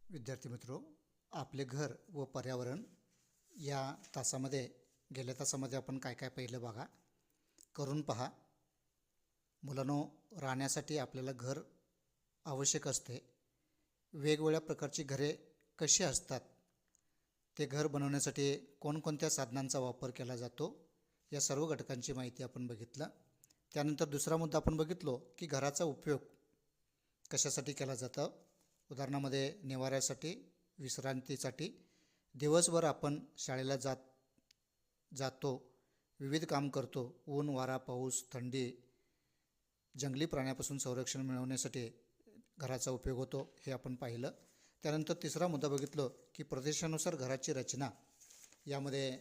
विद्यार्थी मित्रो, आपले घर व पर्यावरण या तासामध्ये गेल्या तासामध्ये आपण काय काय पाहिलं बघा, करून पहा. मुलांनो, राहण्यासाठी आपल्याला घर आवश्यक असते. वेगवेगळ्या प्रकारची घरे कशी असतात, ते घर बनवण्यासाठी कोणकोणत्या साधनांचा वापर केला जातो, या सर्व घटकांची माहिती आपण बघितलं. त्यानंतर दुसरा मुद्दा आपण बघितलो की घराचा उपयोग कशासाठी केला जातो. उदाहरणामध्ये निवाऱ्यासाठी, विश्रांतीसाठी. दिवसभर आपण शाळेला जातो, विविध काम करतो. ऊन, वारा, पाऊस, थंडी, जंगली प्राण्यापासून संरक्षण मिळवण्यासाठी घराचा उपयोग होतो, हे आपण पाहिलं. त्यानंतर तिसरा मुद्दा बघितलो की प्रदेशानुसार घराची रचना. यामध्ये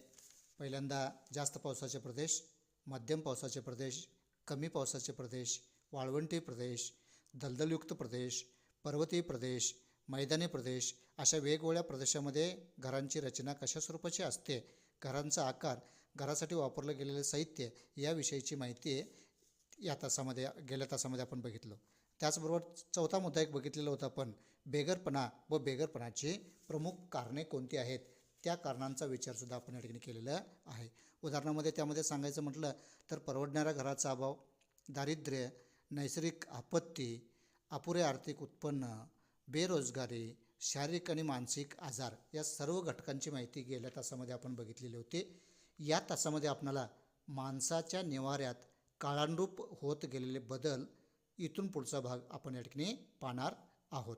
पहिल्यांदा जास्त पावसाचे प्रदेश, मध्यम पावसाचे प्रदेश, कमी पावसाचे प्रदेश, वाळवंटी प्रदेश, दलदलयुक्त प्रदेश, पर्वतीय प्रदेश, मैदानी प्रदेश, अशा वेगवेगळ्या प्रदेशामध्ये घरांची रचना कशा स्वरूपाची असते, घरांचा आकार, घरासाठी वापरलं गेलेलं साहित्य, याविषयीची माहिती या तासामध्ये गेल्या तासामध्ये आपण बघितलं. त्याचबरोबर चौथा मुद्दा एक बघितलेला होता आपण, बेघरपणा व बेघरपणाची प्रमुख कारणे कोणती आहेत, त्या कारणांचा विचारसुद्धा आपण या ठिकाणी केलेला आहे. उदाहरणामध्ये त्यामध्ये सांगायचं म्हटलं तर परवडणाऱ्या घराचा अभाव, दारिद्र्य, नैसर्गिक आपत्ती, अपुरे आर्थिक उत्पन्न, बेरोजगारी, शारीरिक आणि मानसिक आजार, या सर्व घटकांची माहिती गेल्या तासामध्ये आपण बघितलेली होती. या तासामध्ये आपल्याला माणसाच्या निवाऱ्यात काळानुरूप होत गेलेले बदल, इथून पुढचा भाग आपण या ठिकाणी पाहणार आहोत.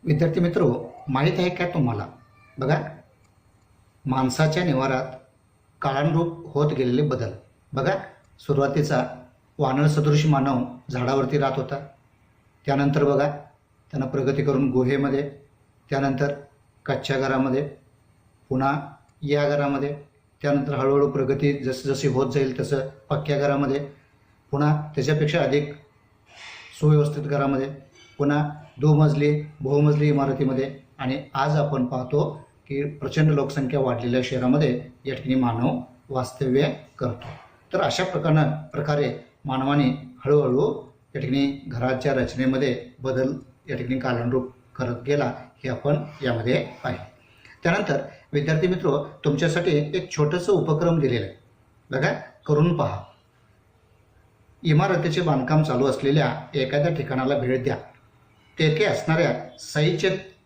विद्यार्थी मित्रो, माहीत आहे का तुम्हाला, बघा, माणसाच्या निवाऱ्यात काळानुरूप होत गेलेले बदल. बघा, सुरुवातीचा वानर सदृश मानव झाडावरती राहत होता. त्यानंतर बघा, त्यानं प्रगती करून गुहेमध्ये, त्यानंतर कच्च्या घरामध्ये, पुन्हा या घरामध्ये, त्यानंतर हळूहळू प्रगती जसजशी होत जाईल तसं पक्क्या घरामध्ये, पुन्हा त्याच्यापेक्षा अधिक सुव्यवस्थित घरामध्ये, पुन्हा दुमजली बहुमजली इमारतीमध्ये, आणि आज आपण पाहतो की प्रचंड लोकसंख्या वाढलेल्या शहरामध्ये या ठिकाणी मानव वास्तव्य करतो. तर अशा प्रकारे मानवाने हळूहळू या ठिकाणी घराच्या रचनेमध्ये बदल या ठिकाणी कालानुरूप करत गेला, हे आपण यामध्ये पाहिले. त्यानंतर विद्यार्थी मित्रो, तुमच्यासाठी एक छोटंसं उपक्रम दिलेलं आहे, बघा, करून पहा. इमारतीचे बांधकाम चालू असलेल्या एखाद्या ठिकाणाला भेट द्या. तेथे असणाऱ्या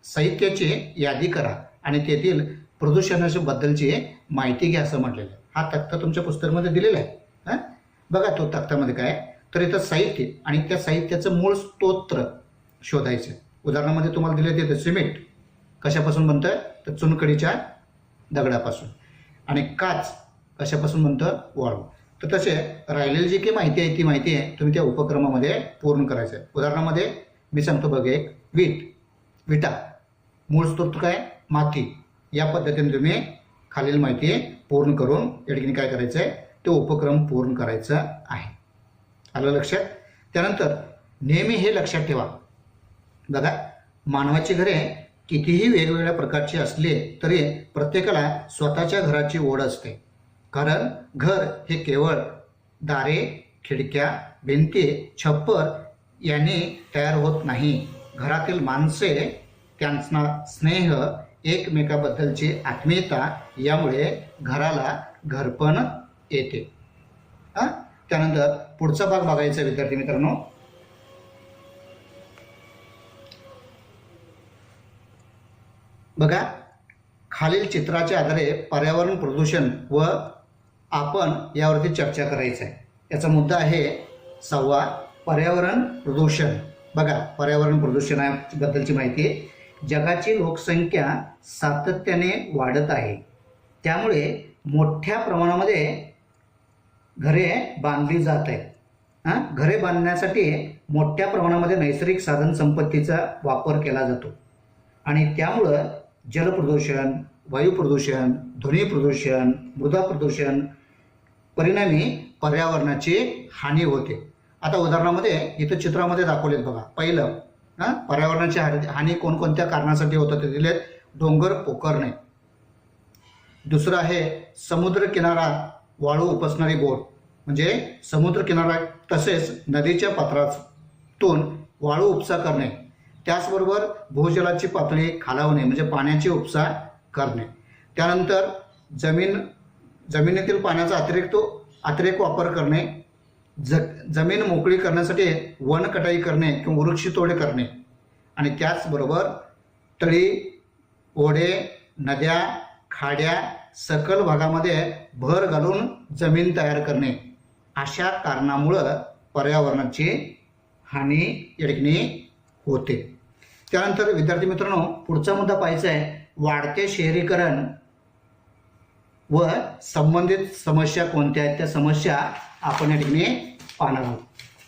साहित्याची यादी करा आणि तेथील प्रदूषणाच्या बद्दलची माहिती घ्या, असं म्हटलेलं आहे. हा तक्ता तुमच्या पुस्तकामध्ये दिलेला आहे. बघा, तो तक्त्यामध्ये काय, तर इथं साहित्य आणि त्या साहित्याचं मूळ स्तोत्र शोधायचं. उदाहरणामध्ये तुम्हाला दिले ते सिमेंट कशापासून बनतं, तर चुनखडीच्या दगडापासून. आणि काच कशापासून बनतं, वाळू. तर तसे राहिलेली जी काही माहिती आहे, ती माहिती आहे तुम्ही त्या उपक्रमामध्ये पूर्ण करायचं आहे. उदाहरणामध्ये मी सांगतो बघ, एक विटा, मूळ स्तोत्र काय, माती. या पद्धतीने तुम्ही खालील माहिती पूर्ण करून या ठिकाणी काय करायचं आहे, तो उपक्रम पूर्ण करायचा आहे. आलं लक्षात? त्यानंतर नेहमी हे लक्षात ठेवा, बघा, मानवाची घरे कितीही वेगवेगळ्या प्रकारची असली तरी प्रत्येकाला स्वतःच्या घराची ओढ असते. कारण घर हे केवळ दारे, खिडक्या, भिंती, छप्पर यांनी तयार होत नाही. घरातील माणसे, त्यांचा स्नेह, एकमेकाबद्दलची आत्मीयता, यामुळे घराला घरपण येते. त्यानंतर पुढचा भाग बघायचा विद्यार्थी मित्रांनो. बघा, खालील चित्राच्या आधारे पर्यावरण प्रदूषण व आपण यावरती चर्चा करायचं आहे. याचा मुद्दा आहे 6वा, पर्यावरण प्रदूषण. बघा, पर्यावरण प्रदूषणाबद्दलची माहिती. जगाची लोकसंख्या सातत्याने वाढत आहे, त्यामुळे मोठ्या प्रमाणामध्ये घरे बांधली जात आहेत. घरे बांधण्यासाठी मोठ्या प्रमाणामध्ये नैसर्गिक साधन संपत्तीचा वापर केला जातो आणि त्यामुळं जलप्रदूषण, वायू प्रदूषण, ध्वनी प्रदूषण, मृदा प्रदूषण, परिणामी पर्यावरणाची हानी होते. आता उदाहरणामध्ये इथं चित्रामध्ये दाखवलेत बघा. पहिलं, पर्यावरणाची हानी कोणकोणत्या कारणासाठी होतं ते दिलेत. डोंगर पोखरणे. दुसरं आहे समुद्रकिनारा वाळू उपसणारी बोट, म्हणजे समुद्रकिनारा तसेच नदीच्या पात्रातून वाळू उपसा करणे. त्याचबरोबर भूजलाची पातळी खालावणे म्हणजे पाण्याची उपसा करणे. त्यानंतर जमिनीतील पाण्याचा अतिरेक वापर करणे, जमीन मोकळी करण्यासाठी वन कटाई करणे किंवा वृक्षतोड करणे आणि त्याचबरोबर तळी, ओढे, नद्या, खाड्या सखल भागामध्ये भर घालून जमीन तयार करणे, अशा कारणामुळं पर्यावरणाची हानी या ठिकाणी होते. त्यानंतर विद्यार्थी मित्रांनो, पुढचा मुद्दा पाहायचा आहे, वाढते शहरीकरण व संबंधित समस्या कोणत्या आहेत त्या समस्या आपण या ठिकाणी पाहणार आहोत.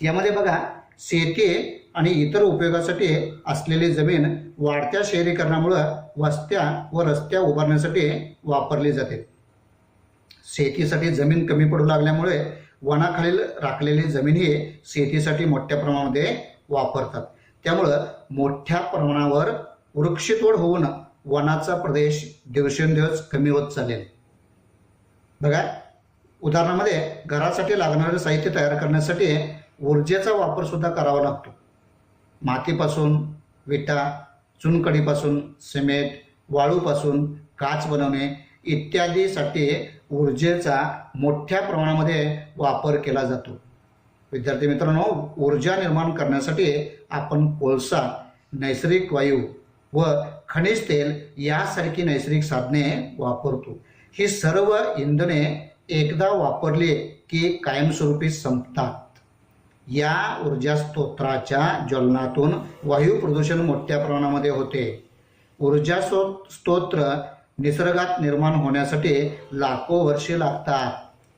यामध्ये बघा, शेती आणि इतर उपयोगासाठी असलेली जमीन वाढत्या शहरीकरणामुळं वस्त्या व रस्त्या उभारण्यासाठी वापरली जाते. शेतीसाठी जमीन कमी पडू लागल्यामुळे वनाखालील राखलेली जमीन ही शेतीसाठी मोठ्या प्रमाणामध्ये वापरतात. त्यामुळं मोठ्या प्रमाणावर वृक्षतोड होऊन वनाचा प्रदेश दिवसेंदिवस कमी होत चाललेला. बघा, उदाहरणामध्ये घरासाठी लागणारे साहित्य तयार करण्यासाठी ऊर्जेचा वापर सुद्धा करावा लागतो. मातीपासून विटा, चुनखडीपासून सिमेंट, वाळूपासून काच बनवणे इत्यादीसाठी ऊर्जेचा मोठ्या प्रमाणामध्ये वापर केला जातो. विद्यार्थी मित्रांनो, ऊर्जा निर्माण करण्यासाठी आपण कोळसा, नैसर्गिक वायू व खनिज तेल यासारखी नैसर्गिक साधने वापरतो. ही सर्व इंधने एकदा वापरली की कायमस्वरूपी संपतात. या ऊर्जा स्तोत्राच्या ज्वलनातून वायू प्रदूषण मोठ्या प्रमाणामध्ये होते. ऊर्जा स्तोत्र निसर्गात निर्माण होण्यासाठी लाखो वर्षे लागतात.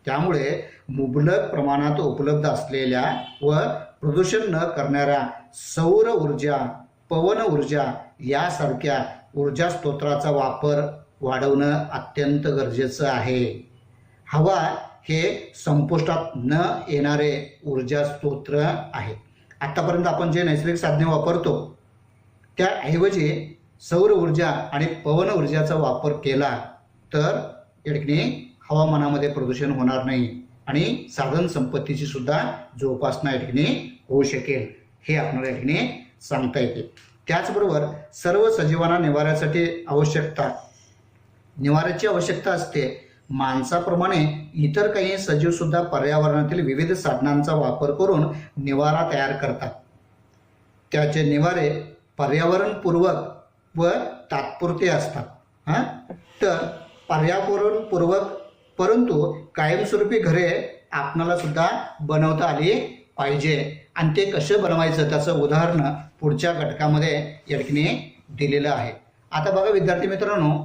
त्यामुळे मुबलक प्रमाणात उपलब्ध असलेल्या व प्रदूषण न करणाऱ्या सौर ऊर्जा, पवन ऊर्जा यासारख्या ऊर्जा स्तोत्राचा वापर वाढवणं अत्यंत गरजेचं आहे. हवा हे संपुष्टात न येणारे ऊर्जा स्तोत्र आहे. आतापर्यंत आपण जे नैसर्गिक साधने वापरतो त्याऐवजी सौर ऊर्जा आणि पवन ऊर्जाचा वापर केला तर या ठिकाणी हवामानामध्ये प्रदूषण होणार नाही आणि साधन संपत्तीची सुद्धा जोपासना या ठिकाणी होऊ शकेल, हे आपल्याला या ठिकाणी सांगता येते. त्याचबरोबर सर्व सजीवांना निवाऱ्याची आवश्यकता असते. माणसाप्रमाणे इतर काही सजीव सुद्धा पर्यावरणातील विविध साधनांचा वापर करून निवारा तयार करतात. त्याचे निवारे पर्यावरणपूर्वक व तात्पुरते असतात. तर पर्यावरणपूर्वक परंतु कायमस्वरूपी घरे आपणाला सुद्धा बनवता आली पाहिजे आणि ते कसं बनवायचं त्याचं उदाहरण पुढच्या घटकामध्ये या ठिकाणी दिलेलं आहे. आता बघा विद्यार्थी मित्रांनो,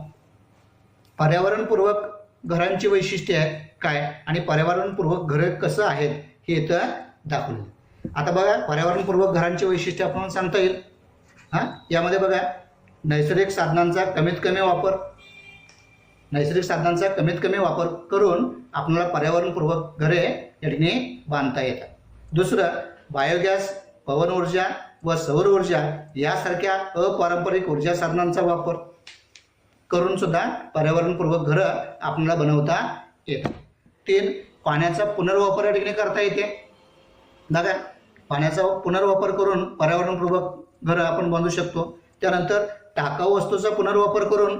पर्यावरणपूर्वक घरांची वैशिष्ट्ये काय आणि पर्यावरणपूर्वक घरं कसं आहेत हे इथं दाखवलं. आता बघा, पर्यावरणपूर्वक घरांची वैशिष्ट्ये आपण सांगता येईल. यामध्ये बघा, नैसर्गिक साधनांचा कमीत कमी वापर करून आपल्याला पर्यावरणपूर्वक घरे या ठिकाणी बांधता येतात. दुसरं, बायोगॅस, पवन ऊर्जा व सौर ऊर्जा यासारख्या अपारंपरिक ऊर्जा साधनांचा वापर करून सुद्धा पर्यावरणपूर्वक घरं आपल्याला बनवता येतात. 3, पाण्याचा पुनर्वापर या ठिकाणी करता येते. बघा, पाण्याचा पुनर्वापर करून पर्यावरणपूर्वक घरं आपण बांधू शकतो. त्यानंतर टाकाऊ वस्तूचा पुनर्वापर करून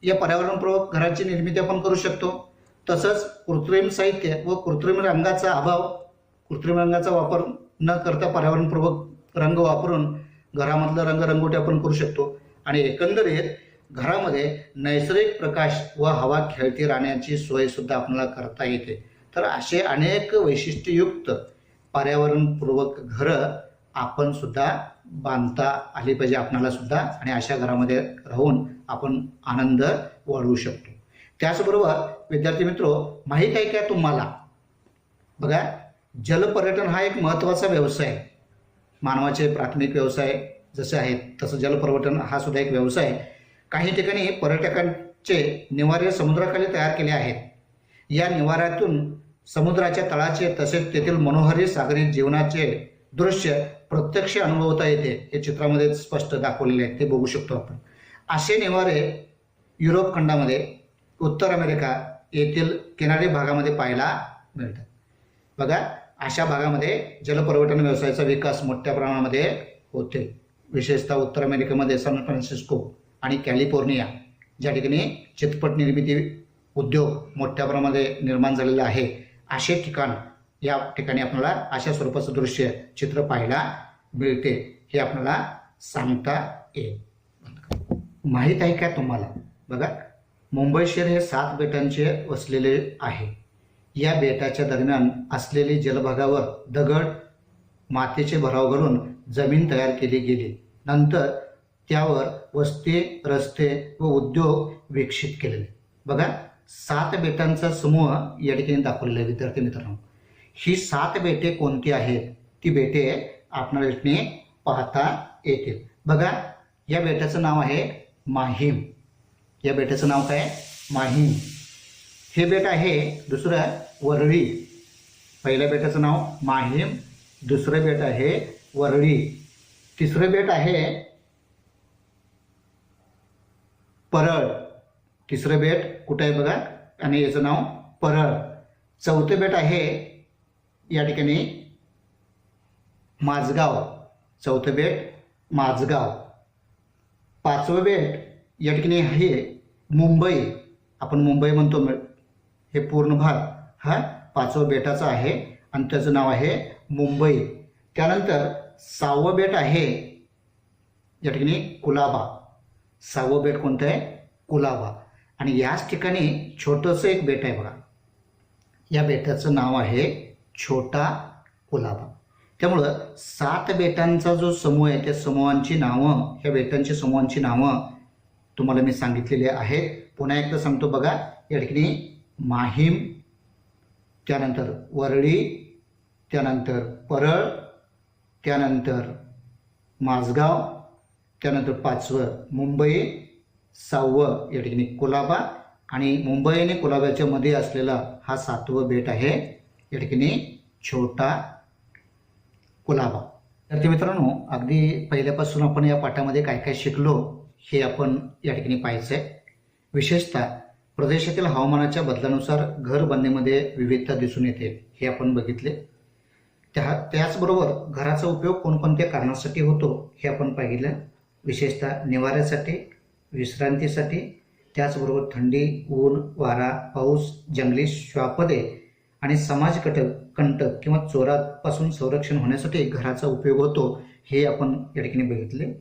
या पर्यावरणपूर्वक घराची निर्मिती आपण करू शकतो. तसंच कृत्रिम साहित्य व कृत्रिम रंगाचा वापर न करता पर्यावरणपूर्वक रंग वापरून घरामधलं रंगरंगोटी आपण करू शकतो. आणि एकंदरीत घरामध्ये नैसर्गिक प्रकाश व हवा खेळती राहण्याची सोय सुद्धा आपल्याला करता येते. तर असे अनेक वैशिष्ट्ययुक्त पर्यावरणपूर्वक घरं आपण सुद्धा बांधता आली पाहिजे आपल्याला सुद्धा, आणि अशा घरामध्ये राहून आपण आनंद वाढवू शकतो. त्याचबरोबर विद्यार्थी मित्रो, माहीत आहे का तुम्हाला, बघा, जलपर्यटन हा एक महत्त्वाचा व्यवसाय आहे. मानवाचे प्राथमिक व्यवसाय जसे आहेत तसं जलपर्यटन हा सुद्धा एक व्यवसाय आहे. काही ठिकाणी पर्यटकांचे निवारे समुद्राखाली तयार केले आहेत. या निवाऱ्यातून समुद्राच्या तळाचे तसेच तेथील मनोहारी सागरी जीवनाचे दृश्य प्रत्यक्ष अनुभवता येते. हे चित्रामध्ये स्पष्ट दाखवलेले आहे, ते बघू शकतो आपण. असे निवारे युरोप खंडामध्ये, उत्तर अमेरिका येथील किनारी भागामध्ये पाहायला मिळतात. बघा, अशा भागामध्ये जलपर्यटन व्यवसायाचा विकास मोठ्या प्रमाणामध्ये होते. विशेषतः उत्तर अमेरिकेमध्ये सॅन फ्रान्सिस्को आणि कॅलिफोर्निया ज्या ठिकाणी चित्रपट निर्मिती उद्योग मोठ्या प्रमाणामध्ये निर्माण झालेला आहे, असे ठिकाण या ठिकाणी आपल्याला अशा स्वरूपाचं दृश्य चित्र पाहायला मिळते हे आपल्याला सांगता येईल. माहीत आहे का तुम्हाला? बघा, मुंबई शहर हे 7 बेटांचे वसलेले आहे. या बेटाच्या दरम्यान असलेली जलभागावर दगड मातीचे भराव घालून जमीन तयार केली गेली. नंतर त्यावर वस्ती, रस्ते व उद्योग विकसित केलेले. बघा, 7 बेटांचा समूह या ठिकाणी दाखवलेला आहे विद्यार्थी मित्रांनो. ही 7 बेटे कोणती आहेत ती बेटे आपल्याला या ठिकाणी पाहता येतील. बघा, या बेटाचं नाव आहे माहीम. या बेटाचं नाव काय? माहीम. हे बेट आहे. दुसरं वरळी. पहिल्या बेटाचं नाव माहीम, दुसरं बेट आहे वरळी, तिसरं बेट आहे परळ. तिसरं बेट कुठं आहे बघा, आणि याचं नाव परळ. चौथं बेट आहे या ठिकाणी माझगाव. चौथं बेट माझगाव. 5वं बेट या ठिकाणी आहे मुंबई. आपण मुंबई म्हणतो, हे पूर्ण भाग हा 5वं बेटाचा आहे आणि त्याचं नाव आहे मुंबई. त्यानंतर 6वं बेट आहे या ठिकाणी कुलाबा. 6वं बेट कोणतं आहे? कुलाबा. आणि याच ठिकाणी छोटंसं एक बेट आहे बघा, या बेटाचं नाव आहे छोटा कुलाबा. त्यामुळं 7 बेटांचा जो समूह आहे त्या समूहांची नावं, ह्या बेटांची समूहांची नावं तुम्हाला मी सांगितलेली आहेत. पुन्हा एकदा सांगतो बघा, या ठिकाणी माहीम, त्यानंतर वरळी, त्यानंतर परळ, त्यानंतर माझगाव, त्यानंतर 5वं मुंबई, 6वं या ठिकाणी कुलाबा आणि मुंबई आणि कुलाब्याच्या मध्ये असलेला हा 7वं बेट आहे या ठिकाणी छोटा कुलाबा. तर मित्रांनो, अगदी पहिल्यापासून आपण या पाठामध्ये काय काय शिकलो हे आपण या ठिकाणी पाहायचं आहे. विशेषतः प्रदेशातील हवामानाच्या बदलानुसार घर बांधणीमध्ये विविधता दिसून येते हे आपण बघितले. त्याचबरोबर घराचा उपयोग कोणकोणत्या कारणासाठी होतो हे आपण पाहिलं. विशेषतः निवाऱ्यासाठी, विश्रांतीसाठी, त्याचबरोबर थंडी, ऊन, वारा, पाऊस, जंगली श्वापदे आणि समाज कंटक किंवा चोरापासून संरक्षण होण्यासाठी घराचा उपयोग होतो हे आपण या ठिकाणी बघितले.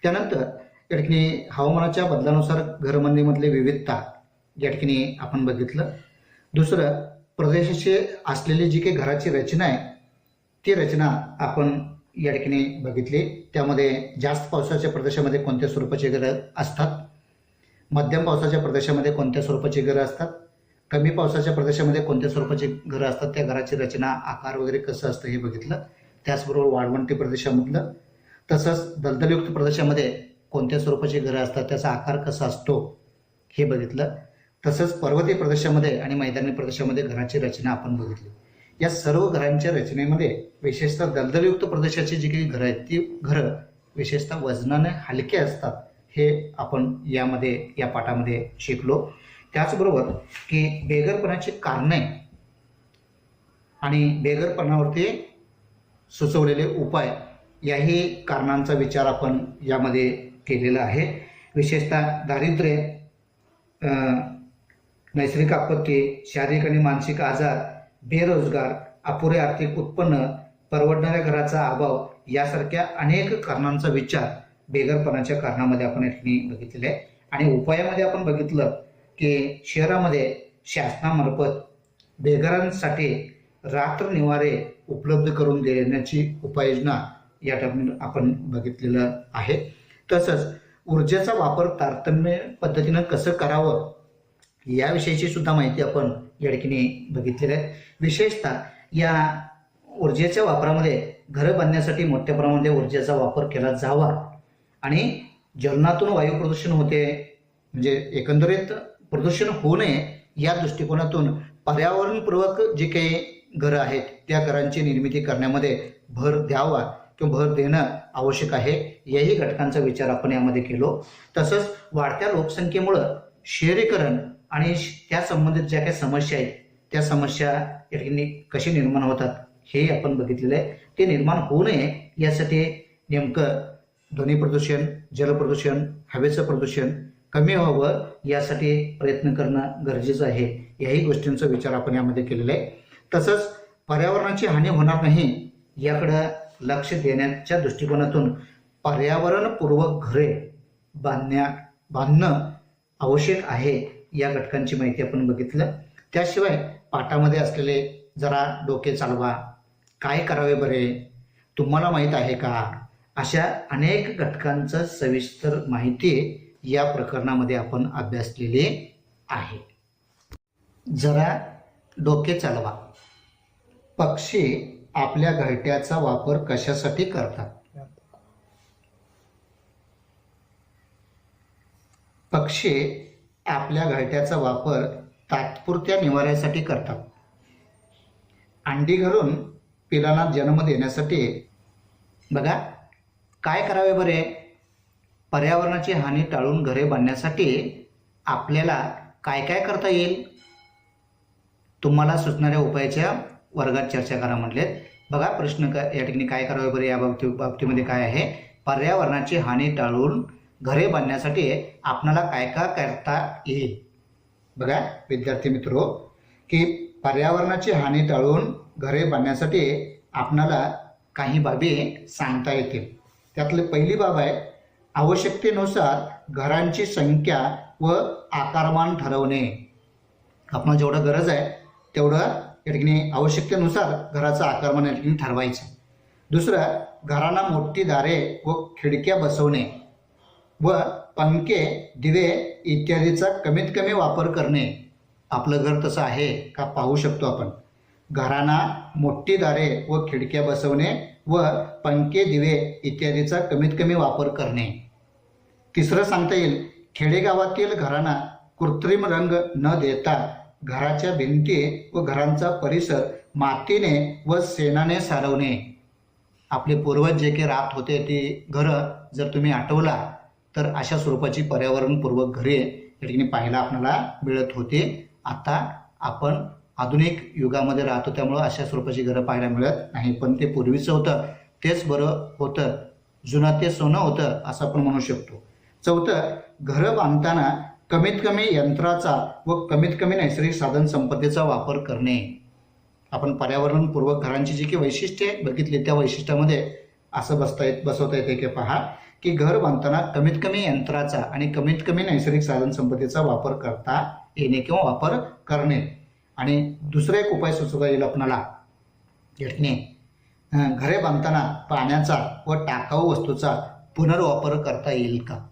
त्यानंतर या ठिकाणी हवामानाच्या बदलानुसार घरबांधणीमधली विविधता या ठिकाणी आपण बघितलं. दुसरं, प्रदेशाची असलेली जी काही घराची रचना आहे ती रचना आपण या ठिकाणी बघितली. त्यामध्ये जास्त पावसाच्या प्रदेशामध्ये कोणत्या स्वरूपाची घरं असतात, मध्यम पावसाच्या प्रदेशामध्ये कोणत्या स्वरूपाची घरं असतात, कमी पावसाच्या प्रदेशामध्ये कोणत्या स्वरूपाची घरं असतात, त्या घराची रचना, आकार वगैरे कसं असतं हे बघितलं. त्याचबरोबर वाळवंटी प्रदेशामधलं, तसंच दलदलयुक्त प्रदेशामध्ये कोणत्या स्वरूपाची घरं असतात, त्याचा आकार कसा असतो हे बघितलं. तसंच पर्वतीय प्रदेशामध्ये आणि मैदानी प्रदेशामध्ये घराची रचना आपण बघितली. या सर्व घरांच्या रचनेमध्ये विशेषतः दलदलयुक्त प्रदेशाची जी काही घरं आहेत ती घरं विशेषतः वजनाने हलके असतात हे आपण या पाठामध्ये शिकलो. त्याचबरोबर की बेघरपणाची कारणे आणि बेघरपणावरती सुचवलेले उपाय याही कारणांचा विचार आपण यामध्ये केलेला आहे. विशेषतः दारिद्र्य, नैसर्गिक आपत्ती, शारीरिक आणि मानसिक आजार, बेरोजगार, अपुरे आर्थिक उत्पन्न, परवडणाऱ्या घराचा अभाव यासारख्या अनेक कारणांचा विचार बेघरपणाच्या कारणामध्ये आपण या ठिकाणी बघितलेले आहे. आणि उपायामध्ये आपण बघितलं की शहरामध्ये शासनामार्फत बेघरांसाठी रात्र निवारे उपलब्ध करून देण्याची उपाययोजना या ठिकाणी आपण बघितलेलं आहे. तसंच ऊर्जेचा वापर तारतम्य पद्धतीनं कसं करावं याविषयीची सुद्धा माहिती आपण या ठिकाणी बघितलेली आहे. विशेषतः या ऊर्जेच्या वापरामध्ये घरं बांधण्यासाठी मोठ्या प्रमाणामध्ये ऊर्जेचा वापर केला जावा आणि ज्वलनातून वायू प्रदूषण होते, म्हणजे एकंदरीत प्रदूषण होऊ नये या दृष्टिकोनातून पर्यावरणपूर्वक जे काही घरं आहेत त्या घरांची निर्मिती करण्यामध्ये भर द्यावा किंवा भर देणं आवश्यक आहे. याही घटकांचा विचार आपण यामध्ये केलो. तसंच वाढत्या लोकसंख्येमुळं शहरीकरण आणि त्या संबंधित ज्या काही समस्या आहेत त्या समस्या या ठिकाणी कशी निर्माण होतात हे आपण बघितलेलं आहे. ते निर्माण होऊ नये यासाठी नेमकं ध्वनी प्रदूषण, जलप्रदूषण, हवेचं प्रदूषण कमी व्हावं यासाठी प्रयत्न करणं गरजेचं आहे. याही गोष्टींचा विचार आपण यामध्ये केलेला आहे. तसंच पर्यावरणाची हानी होणार नाही याकडं लक्ष देण्याच्या दृष्टिकोनातून पर्यावरणपूर्वक घरे बांधणं आवश्यक आहे या घटकांची माहिती आपण बघितलं. त्याशिवाय पाठामध्ये असलेले जरा डोके चालवा, काय करावे बरे, तुम्हाला माहीत आहे का, अशा अनेक घटकांचं सविस्तर माहिती या प्रकरणामध्ये आपण अभ्यासलेली आहे. जरा डोके चालवा. पक्षी आपल्या घरट्याचा वापर कशासाठी करतात? पक्षी आपल्या घरट्याचा वापर तात्पुरत्या निवाऱ्यासाठी करतात. अंडी घालून पिलांना जन्म देण्यासाठी. बघा, काय करावे बरे? पर्यावरणाची हानी टाळून घरे बांधण्यासाठी आपल्याला काय काय करता येईल? तुम्हाला सुचणाऱ्या उपायाच्या वर्गात चर्चा करा म्हटलेत. बघा, प्रश्न या ठिकाणी काय करावे बरे या बाबतीमध्ये काय आहे? पर्यावरणाची हानी टाळून घरे बांधण्यासाठी आपल्याला काय काय करता येईल? बघा विद्यार्थी मित्रो, की पर्यावरणाची हानी टाळून घरे बांधण्यासाठी आपणाला काही बाबी सांगता येतील. त्यातली पहिली बाब आहे, आवश्यकतेनुसार घरांची संख्या व आकारमान ठरवणे. आपणाला जेवढं गरज आहे तेवढं या ठिकाणी आवश्यकतेनुसार घराचं आकारमान या ठिकाणी ठरवायचं. दुसरं, घरांना मोठी दारे व खिडक्या बसवणे व पंखे, दिवे इत्यादीचा कमीत कमी वापर करणे. आपलं घर तसं आहे का पाहू शकतो आपण. घरांना मोठी दारे व खिडक्या बसवणे व पंखे, दिवे इत्यादीचा कमीत कमी वापर करणे. तिसरं सांगता येईल, खेडेगावातील घरांना कृत्रिम रंग न देता घराच्या भिंती व घरांचा परिसर मातीने व शेणाने सारवणे. आपले पूर्वज जे काही राहत होते ती घरं जर तुम्ही आठवला तर अशा स्वरूपाची पर्यावरणपूर्वक घरे या ठिकाणी पाहायला आपल्याला मिळत होती. आता आपण आधुनिक युगामध्ये राहतो त्यामुळं अशा स्वरूपाची घरं पाहायला मिळत नाही. पण ते पूर्वीचं होतं तेच बरं होतं. जुनं ते सोनं होतं असं आपण म्हणू शकतो. चौथं, घरं बांधताना कमीत कमी यंत्राचा व कमीत कमी नैसर्गिक साधन संपत्तीचा वापर करणे. आपण पर्यावरणपूर्वक घरांची जी काही वैशिष्ट्ये बघितली त्या वैशिष्ट्यामध्ये असं बसवता येते की पहा, की घर बांधताना कमीत कमी यंत्राचा आणि कमीत कमी नैसर्गिक साधन संपत्तीचा वापर करता येणे किंवा वापर करणे. आणि दुसरा एक उपाय सुचवता येईल आपणाला या ठिकाणी, घरे बांधताना पाण्याचा व टाकाऊ वस्तूचा पुनर्वापर करता येईल का?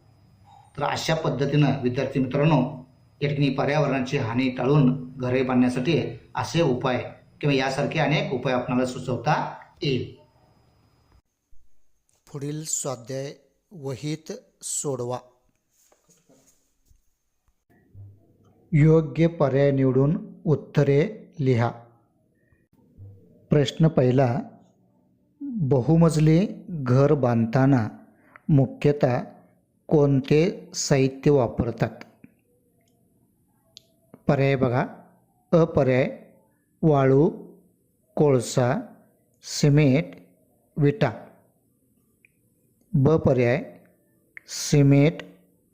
तर अशा पद्धतीनं विद्यार्थी मित्रांनो या ठिकाणी पर्यावरणाची हानी टाळून घरे बांधण्यासाठी असे उपाय किंवा यासारखे अनेक उपाय आपल्याला सुचवता येईल. पुढील स्वाध्याय वहीत सोडवा. योग्य पर्याय निवडून उत्तरे लिहा. प्रश्न पहिला, बहुमजली घर बांधताना मुख्यतः कोणते साहित्य वापरतात? पर्याय बघा. अ पर्याय, वाळू, कोळसा, सिमेंट, विटा. ब पर्याय, सिमेंट,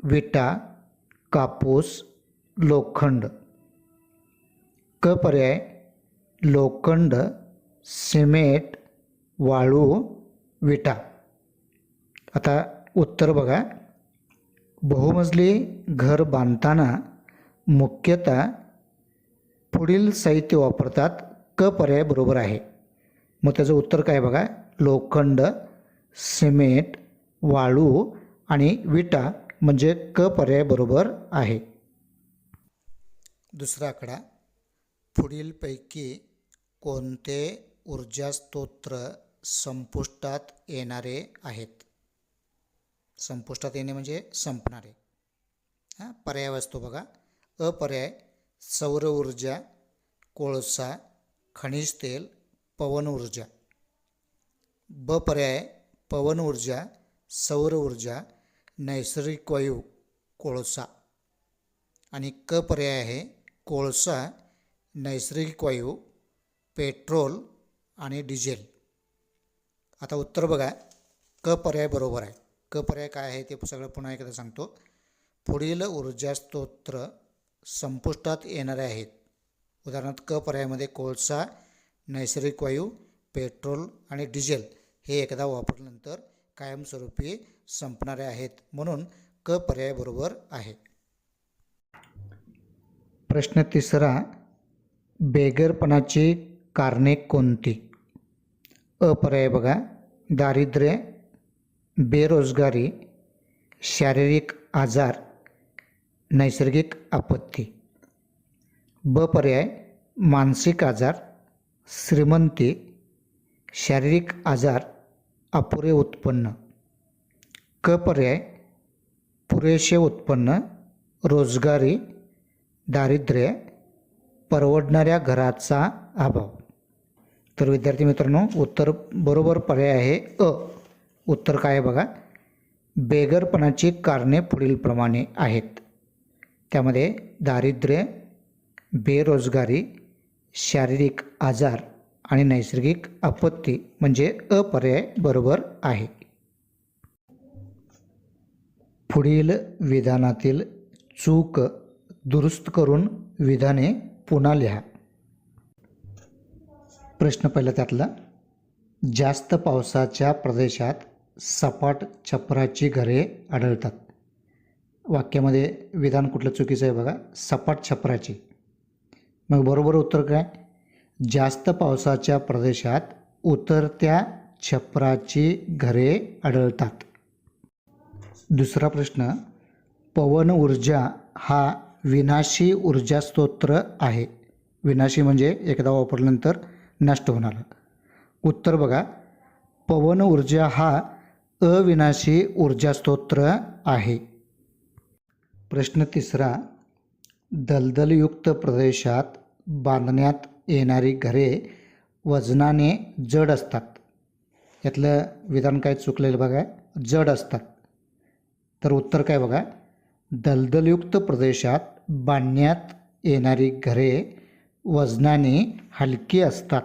विटा, कापूस, लोखंड. क पर्याय, लोखंड, सिमेंट, वाळू, विटा. आता उत्तर बघा. बहुमजली घर बांधताना मुख्यतः पुढील साहित्य वापरतात. क पर्याय बरोबर आहे. मग त्याचं उत्तर काय बघा, लोखंड, सिमेंट, वाळू आणि विटा म्हणजे क पर्याय बरोबर आहे. दुसरा आकडा, पुढीलपैकी कोणते ऊर्जा स्तोत्र संपुष्टात येणारे आहेत? संपुष्टात येणे म्हणजे संपणारे. पर्याय वाचतो बघा. अ पर्याय, सौर ऊर्जा, कोळसा, खनिज तेल, पवन ऊर्जा. ब पर्याय, पवन ऊर्जा, सौर ऊर्जा, नैसर्गिक वायू, कोळसा. आणि क पर्याय आहे, कोळसा, नैसर्गिक वायू, पेट्रोल आणि डिझेल. आता उत्तर बघा. क पर्याय बरोबर आहे. क पर्याय काय आहे ते सगळं पुन्हा एकदा सांगतो. पुढील ऊर्जा स्तोत्र संपुष्टात येणारे आहेत. उदाहरणार्थ क पर्यायामध्ये कोळसा, नैसर्गिक वायू, पेट्रोल आणि डिझेल हे एकदा वापरल्यानंतर कायमस्वरूपी संपणारे आहेत, म्हणून क पर्याय बरोबर आहे. प्रश्न तिसरा, बेघरपणाची कारणे कोणती? अ पर्याय बघा, दारिद्र्य, बेरोजगारी, शारीरिक आजार, नैसर्गिक आपत्ती. ब पर्याय, मानसिक आजार, श्रीमंती, शारीरिक आजार, अपुरे उत्पन्न. क पर्याय, पुरेसे उत्पन्न, रोजगारी, दारिद्र्य, परवडणाऱ्या घराचा अभाव. तर विद्यार्थी मित्रांनो, उत्तर बरोबर पर्याय आहे अ. उत्तर काय आहे बघा, बेघरपणाची कारणे पुढीलप्रमाणे आहेत. त्यामध्ये दारिद्र्य, बेरोजगारी, शारीरिक आजार आणि नैसर्गिक आपत्ती म्हणजे अ पर्याय बरोबर आहे. पुढील विधानातील चूक दुरुस्त करून विधाने पुन्हा लिहा. प्रश्न पहिला त्यातला, जास्त पावसाच्या प्रदेशात सपाट छपराची घरे आढळतात. वाक्यामध्ये विधान कुठलं चुकीचं आहे बघा, सपाट छपराची. मग बरोबर उत्तर काय, जास्त पावसाच्या प्रदेशात उतरत्या छपराची घरे आढळतात. दुसरा प्रश्न, पवन ऊर्जा हा विनाशी ऊर्जा स्तोत्र आहे. विनाशी म्हणजे एकदा वापरल्यानंतर नष्ट होणार. उत्तर बघा, पवन ऊर्जा हा अविनाशी ऊर्जा स्तोत्र आहे. प्रश्न तिसरा, दलदलयुक्त प्रदेशात बांधण्यात येणारी घरे वजनाने जड असतात. यातलं विधान काय चुकलेलं बघा, जड असतात. तर उत्तर काय बघा, दलदलयुक्त प्रदेशात बांधण्यात येणारी घरे वजनाने हलकी असतात.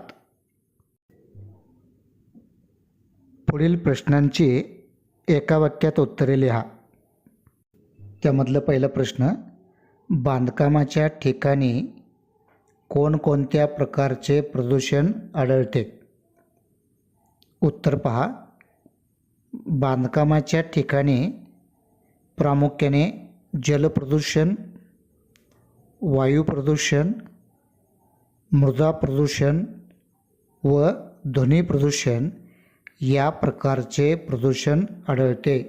पुढील प्रश्नांची एका वाक्यात उत्तरे लिहा. त्यामधलं पहिला प्रश्न, बांधकामाच्या ठिकाणी कोणकोणत्या प्रकारचे प्रदूषण आढळते? उत्तर पहा, बांधकामाच्या ठिकाणी प्रामुख्याने जलप्रदूषण, वायू प्रदूषण, मृदा प्रदूषण व ध्वनी प्रदूषण या प्रकारचे प्रदूषण आढळते.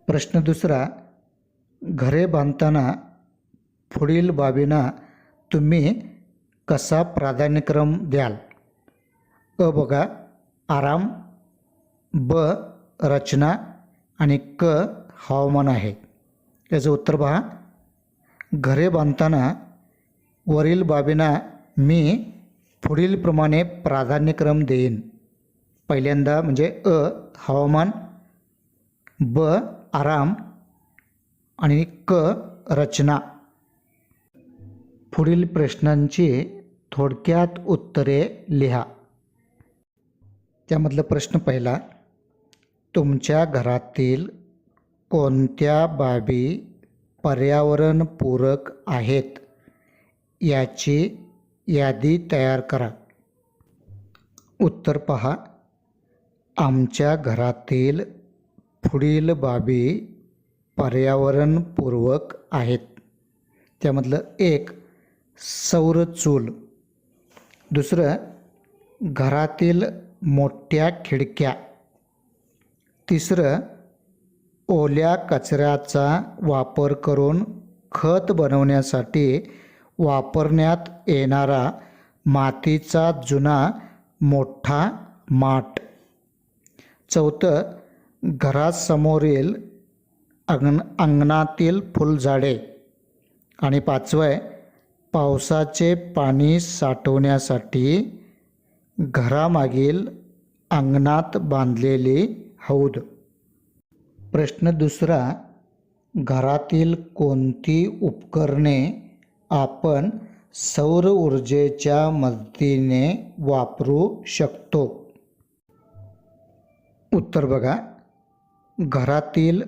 प्रश्न दुसरा, घरे बांधताना पुढील बाबींना तुम्ही कसा प्राधान्यक्रम द्याल? अ बघा, आराम, ब रचना आणि क हवामान आहे. याचं उत्तर पहा, घरे बांधताना वरील बाबींना मी पुढीलप्रमाणे प्राधान्यक्रम देईन. पहिल्यांदा म्हणजे अ हवामान, ब आराम आणि क रचना. पुढील प्रश्नांची थोडक्यात उत्तरे लिहा. त्यामधला प्रश्न पहिला, तुमच्या घरातील कोणत्या बाबी पर्यावरणपूरक आहेत याची यादी तयार करा. उत्तर पहा, आमच्या घरातील पुढील बाबी पर्यावरणपूर्वक आहेत. त्यामधलं एक, सौर चूल. दुसरं, घरातील मोठ्या खिडक्या. तिसरं, ओल्या कचऱ्याचा वापर करून खत बनवण्यासाठी वापरण्यात येणारा मातीचा जुना मोठा माठ. चौथं, घरासमोरील अंगणातील फुलझाडे. आणि पाचवं आहे, पावसाचे पाणी साठवण्यासाठी घरामागील अंगणात बांधलेली हौद. प्रश्न दुसरा, घरातील कोणती उपकरणे आपण सौर ऊर्जेच्या मदतीने वापरू शकतो? उत्तर बघा, घरातील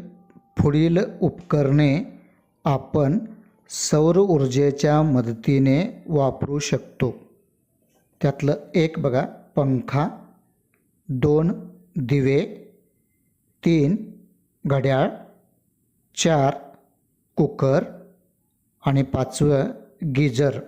पुढील उपकरणे आपण सौर ऊर्जेच्या मदतीने वापरू शकतो. त्यातलं एक बघा, पंखा, 2 दिवे, 3 घड्याळ, 4 कुकर आणि 5वं गीजर.